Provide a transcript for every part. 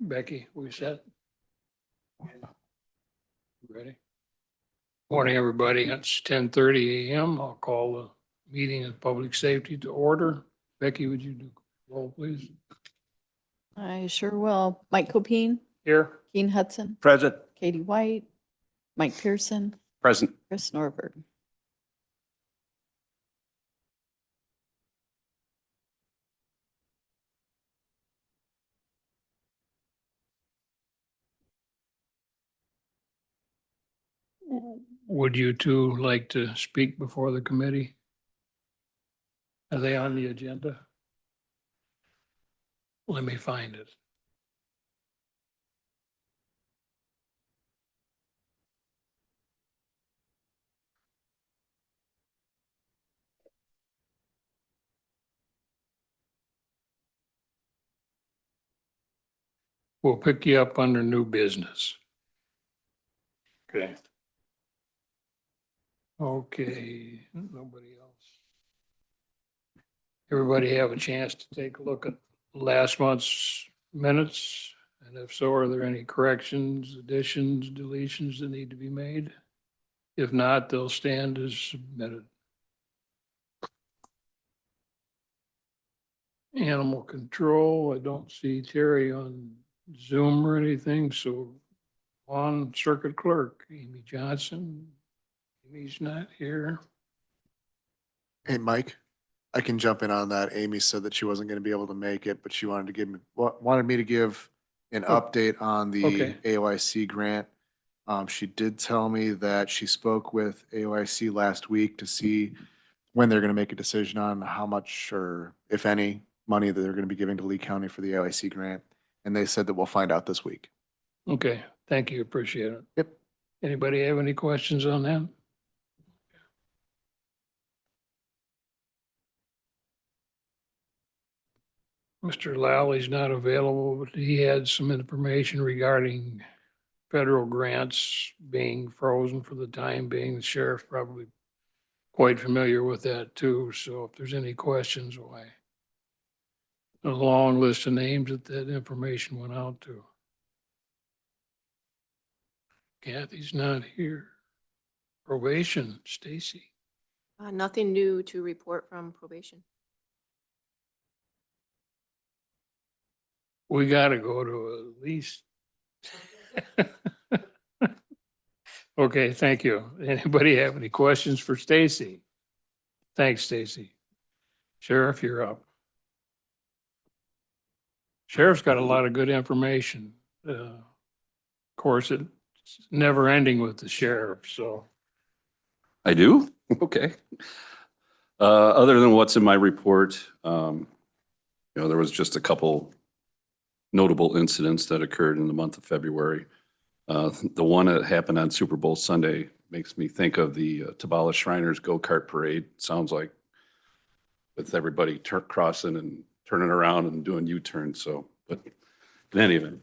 Becky, we set? Ready? Morning, everybody. It's 10:30 a.m. I'll call the meeting of public safety to order. Becky, would you do roll, please? I sure will. Mike Copine, Here. Keen Hudson, Present. Katie White, Mike Pearson, Present. Chris Norberg. Would you two like to speak before the committee? Are they on the agenda? Let me find it. We'll pick you up under new business. Okay. Okay, nobody else. Everybody have a chance to take a look at last month's minutes? And if so, are there any corrections, additions, deletions that need to be made? If not, they'll stand as submitted. Animal control, I don't see Terry on Zoom or anything, so on circuit clerk, Amy Johnson. Amy's not here. Hey, Mike, I can jump in on that. Amy said that she wasn't going to be able to make it, but she wanted to give me, wanted me to give an Oh, update on the okay. AOIC grant. She did tell me that she spoke with AOIC last week to see when they're going to make a decision on how much or if any money that they're going to be giving to Lee County for the AOIC grant. And they said that we'll find out this week. Okay, thank you, appreciate it. Yep. Anybody have any questions on that? Mr. Lally's not available, but he had some information regarding federal grants being frozen for the time being. The sheriff's probably quite familiar with that too, so if there's any questions, why? A long list of names that information went out to. Kathy's not here. Probation, Stacy. Nothing new to report from probation. We gotta go to at least. Okay, thank you. Anybody have any questions for Stacy? Thanks, Stacy. Sheriff, you're up. Sheriff's got a lot of good information. Of course, it's never ending with the sheriff, so. I do? Okay. Other than what's in my report, there was just a couple notable incidents that occurred in the month of February. The one that happened on Super Bowl Sunday makes me think of the Tabala Shriners go-kart parade. Sounds like with everybody crossing and turning around and doing U-turns. So, but in any event,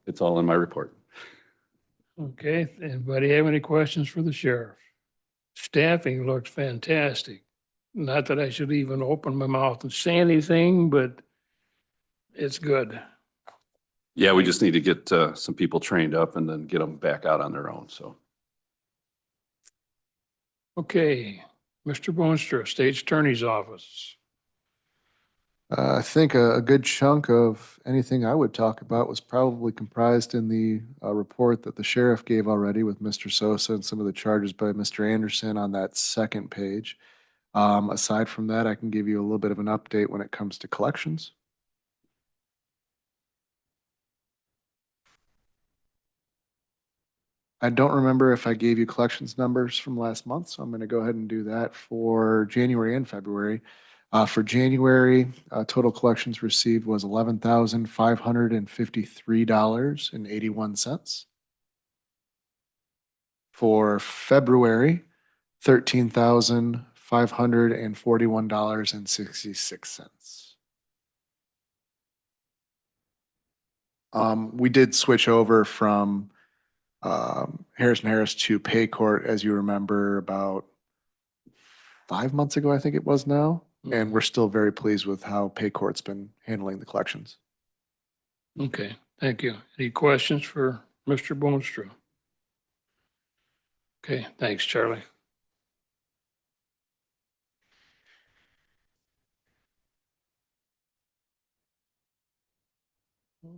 it's all in my report. Okay, anybody have any questions for the sheriff? Staffing looks fantastic. Not that I should even open my mouth and say anything, but it's good. Yeah, we just need to get some people trained up and then get them back out on their own. So, Okay, Mr. Boonstra, State's Attorney's Office. I think a good chunk of anything I would talk about was probably comprised in the report that the sheriff gave already with Mr. Sosa and some of the charges by Mr. Anderson on that second page. Aside from that, I can give you a little bit of an update when it comes to collections. I don't remember if I gave you collections numbers from last month, so I'm going to go ahead and do that for January and February. For January, total collections received was $11,553.81. For February, $13,541.66. We did switch over from Harrison Harris to Paycort, as you remember, about 5 months ago, I think it was now. And we're still very pleased with how Paycort's been handling the collections. Okay, Thank you. Any questions for Mr. Boonstra? Okay, thanks, Charlie.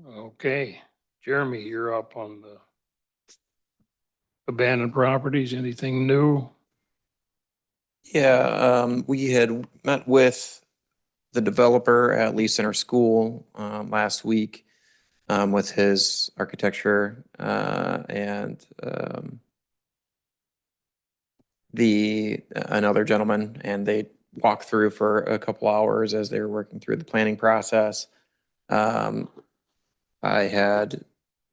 Okay, Jeremy, you're up on the abandoned properties. Anything new? Yeah, we had met with the developer at Lee Center School last week with his architecture and another gentleman, and they walked through for a couple hours as they were working through the planning process. I had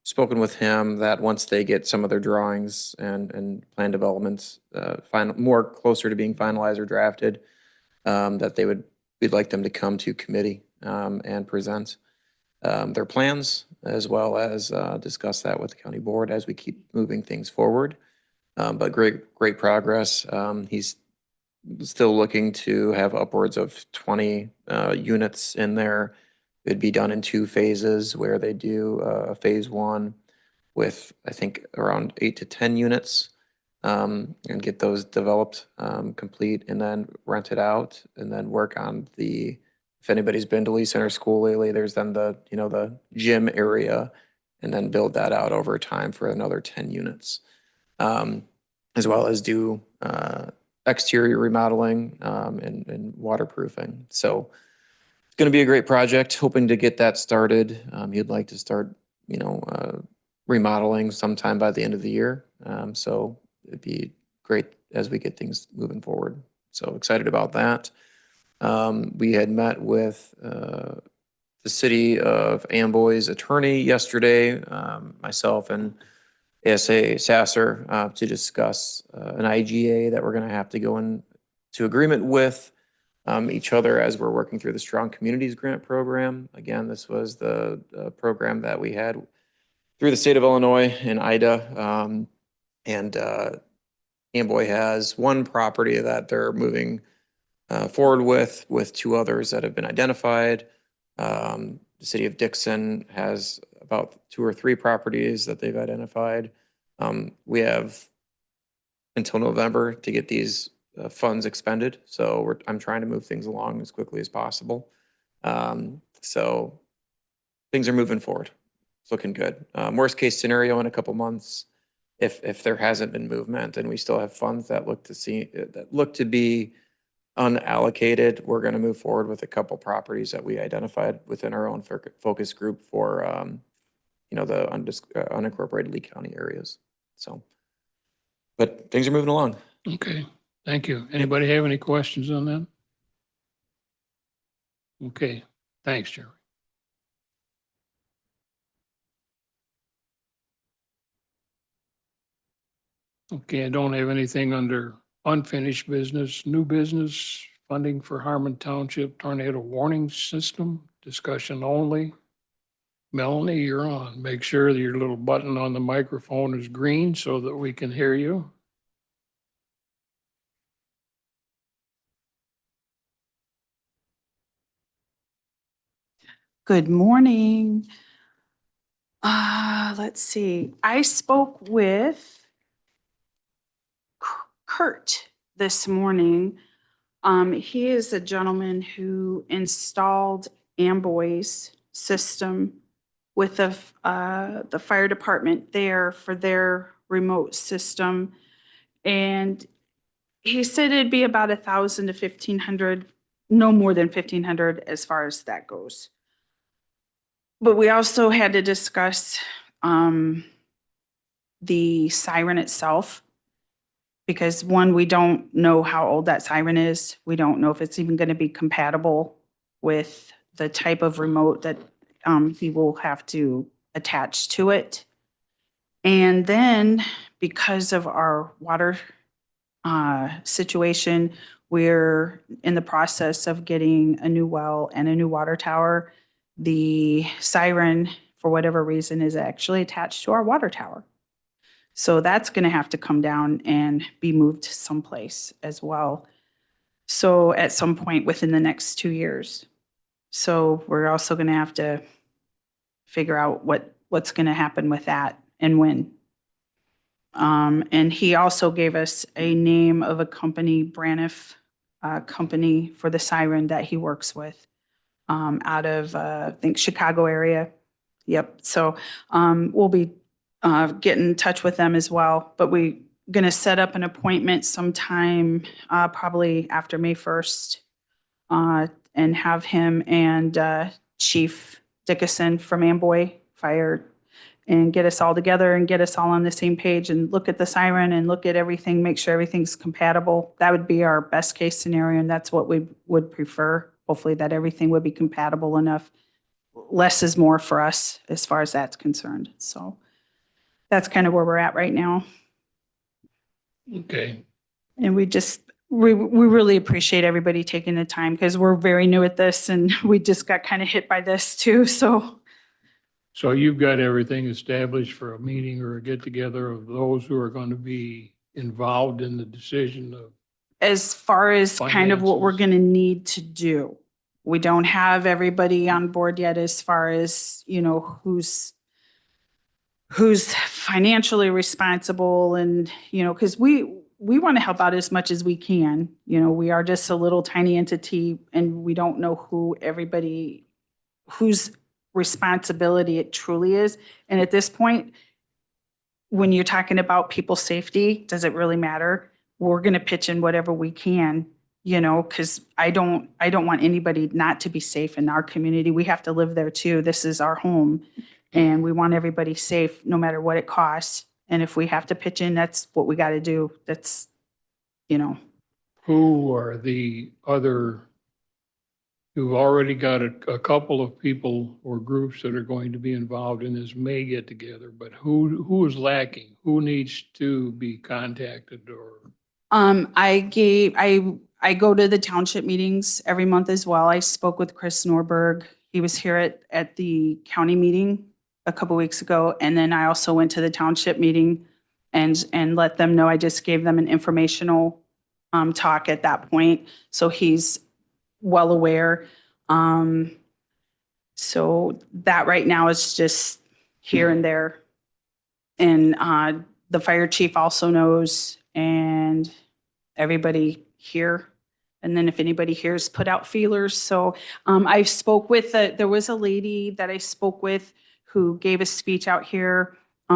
spoken with him that once they get some of their drawings and plan developments more closer to being finalized or drafted, that we'd like them to come to committee and present their plans, as well as discuss that with the county board as we keep moving things forward. But great progress. He's still looking to have upwards of 20 units in there. It'd be done in 2 phases, where they do phase 1 with, I think, around 8 to 10 units, and get those developed, complete, and then rent it out, and then work on if anybody's been to Lee Center School lately, there's then the gym area, and then build that out over time for another 10 units. As well as do exterior remodeling and waterproofing. So it's going to be a great project, hoping to get that started. He'd like to start, remodeling sometime by the end of the year. So it'd be great as we get things moving forward. So excited about that. We had met with the city of Amboy's attorney yesterday, myself and ASA Sasser, to discuss an IGA that we're going to have to go into agreement with each other as we're working through the Strong Communities Grant Program. Again, this was the program that we had through the state of Illinois and IDA. And Amboy has one property that they're moving forward with 2 others that have been identified. The city of Dixon has about 2 or 3 properties that they've identified. We have until November to get these funds expended. So I'm trying to move things along as quickly as possible. So things are moving forward. It's looking good. Worst case scenario, in a couple months, if there hasn't been movement and we still have funds that look to be unallocated, we're going to move forward with a couple properties that we identified within our own focus group for the unincorporated Lee County areas. So, but things are moving along. Okay, thank you. Anybody have any questions on that? Okay, thanks, Jeremy. Okay, I don't have anything under unfinished business, new business, funding for Harmon Township tornado warning system, discussion only. Melanie, you're on. Make sure that your little button on the microphone is green so that we can hear you. Good morning. Let's see. I spoke with Kurt this morning. He is a gentleman who installed Amboy's system with the fire department there for their remote system. And he said it'd be about 1,000 to 1,500, no more than 1,500 as far as that goes. But we also had to discuss the siren itself, because one, we don't know how old that siren is. We don't know if it's even going to be compatible with the type of remote that he will have to attach to it. And then because of our water situation, we're in the process of getting a new well and a new water tower. The siren, for whatever reason, is actually attached to our water tower. So that's going to have to come down and be moved someplace as well. So at some point within the next 2 years. So we're also going to have to figure out what what's going to happen with that and when. And he also gave us a name of a company, Braniff company for the siren that he works with out of, I think, Chicago area. Yep. So we'll be getting in touch with them as well. But we're going to set up an appointment sometime probably after May 1st and have him and Chief Dickinson from Amboy Fire and get us all together and get us all on the same page and look at the siren and look at everything, make sure everything's compatible. That would be our best case scenario, and that's what we would prefer. Hopefully that everything would be compatible enough. Less is more for us as far as that's concerned. So that's kind of where we're at right now. Okay. And we really appreciate everybody taking the time because we're very new at this and we just got kind of hit by this too. So you've got everything established for a meeting or a get together of those who are going to be involved in the decision of, as far as kind of what we're Finances. going to need to do, we don't have everybody on board yet as far as, you know, who's financially responsible and, you know, because we want to help out as much as we can. You know, we are just a little tiny entity and we don't know whose responsibility it truly is. And at this point, when you're talking about people's safety, does it really matter? We're going to pitch in whatever we can, you know, because I don't want anybody not to be safe in our community. We have to live there too. This is our home and we want everybody safe no matter what it costs. And if we have to pitch in, that's what we got to do. That's, you know. who are the other, you've already got a couple of people or groups that are going to be involved in this may get together, but who is lacking? Who needs to be contacted or? I go to the township meetings every month as well. I spoke with Chris Norberg. He was here at the county meeting a couple weeks ago. And then I also went to the township meeting and let them know. I just gave them an informational talk at that point. So he's well aware. So that right now is just here and there. And the fire chief also knows and everybody here. And then if anybody here's put out feelers. So I spoke with, there was a lady that I spoke with who gave a speech out here.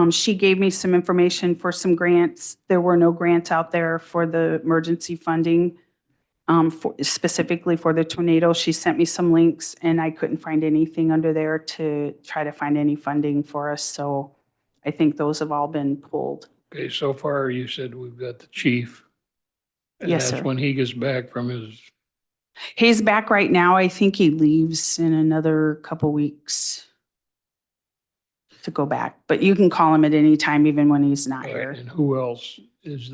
She gave me some information for some grants. There were no grants out there for the emergency funding, specifically for the tornado. She sent me some links and I couldn't find anything under there to try to find any funding for us. So I think those have all been pulled. Okay, so far you said we've got the chief. And Yes, that's sir. when he gets back from his, He's back right now. I think he leaves in another couple weeks to go back, but you can call him at any time, even when he's not here. and who else is,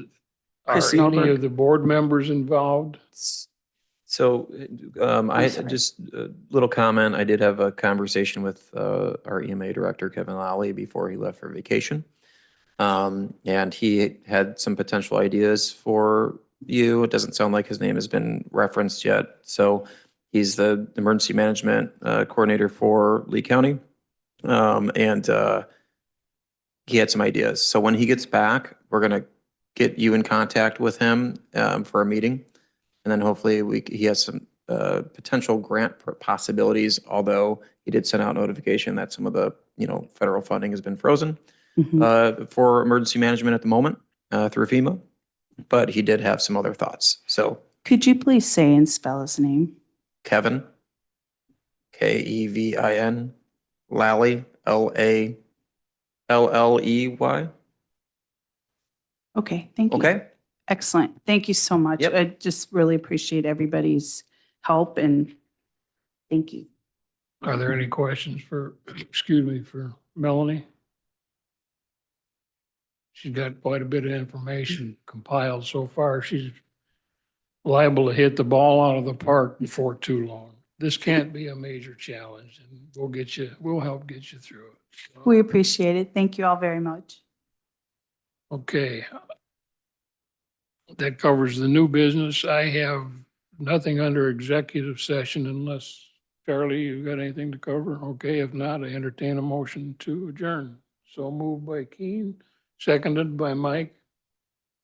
are Chris any Norberg. of the board members involved? So I had sorry. just a little comment. I did have a conversation with our EMA director, Kevin Lally, before he left for vacation. And he had some potential ideas for you. It doesn't sound like his name has been referenced yet. So he's the emergency management coordinator for Lee County. And he had some ideas. So when he gets back, we're going to get you in contact with him for a meeting. And then hopefully he has some potential grant possibilities, although he did send out notification that some of the, federal funding has been frozen for emergency management at the moment through FEMA. But he did have some other thoughts. So Could you please say and spell his name? Kevin, Kevin, Lally, Lalley. Okay, thank you. Okay? Excellent. Thank you so much. Yep. I just really appreciate everybody's help and thank you. Are there any questions for Melanie? She's got quite a bit of information compiled so far. She's liable to hit the ball out of the park before too long. This can't be a major challenge and we'll help get you through it. We appreciate it. Thank you all very much. Okay. That covers the new business. I have nothing under executive session unless Charlie, you got anything to cover? Okay, if not, I entertain a motion to adjourn. So moved by Keen, seconded by Mike.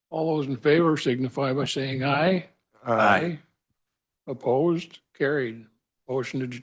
All those in favor signify by saying aye. Aye. Opposed, carried. Motion to